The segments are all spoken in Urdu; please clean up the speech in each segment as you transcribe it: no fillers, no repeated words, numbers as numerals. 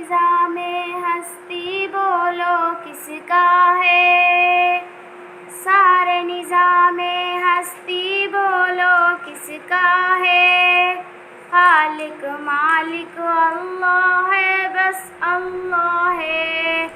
نظام ہستی بولو کس کا ہے، سارے نظام ہستی بولو کس کا ہے، خالق مالک اللہ ہے، بس اللہ ہے،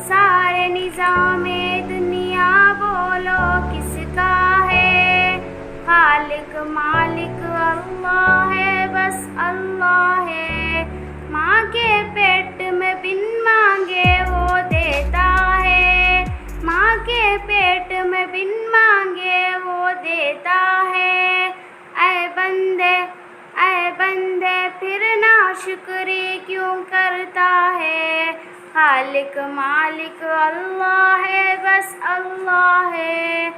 سارے نظام دنیا بولو کس کا ہے، خالق مالک اللہ ہے، بس اللہ ہے، ماں کے پیٹ میں بن مانگے وہ دیتا ہے، ماں کے پیٹ میں بن مانگے وہ دیتا ہے، اے بندے پھر ناشکری کیوں کرتا ہے، خالق مالک اللہ ہے، بس اللہ ہے،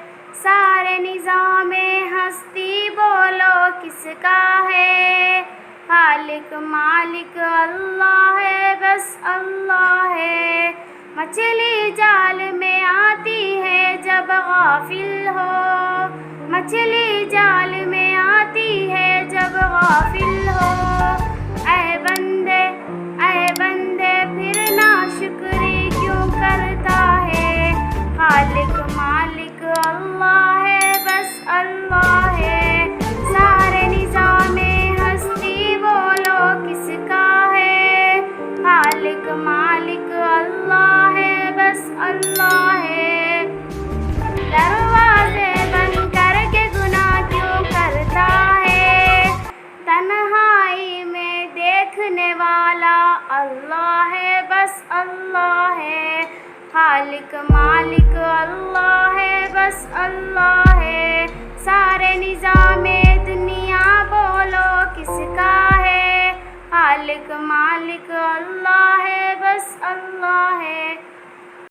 سارے نظام ہستی بولو کس کا ہے، خالق مالک اللہ ہے، بس اللہ ہے، مچھلی جال میں آتی ہے جب غافل ہو، مچھلی جال میں آتی ہے جب غافل ہو، اے بندے پھر ناشکری کیوں کرتا ہے، خالق مالک اللہ ہے، بس اللہ ہے، سارے نظام ہستی بولو کس کا ہے، خالق مالک اللہ ہے، بس اللہ ہے، دروازے بند کر کے گناہ کیوں کرتا ہے، تنہائی میں دیکھنے والا اللہ ہے، بس اللہ ہے، خالق مالک اللہ ہے، بس اللہ ہے، سارے نظام دنیا بولو کس کا ہے، خالق مالک اللہ ہے، بس اللہ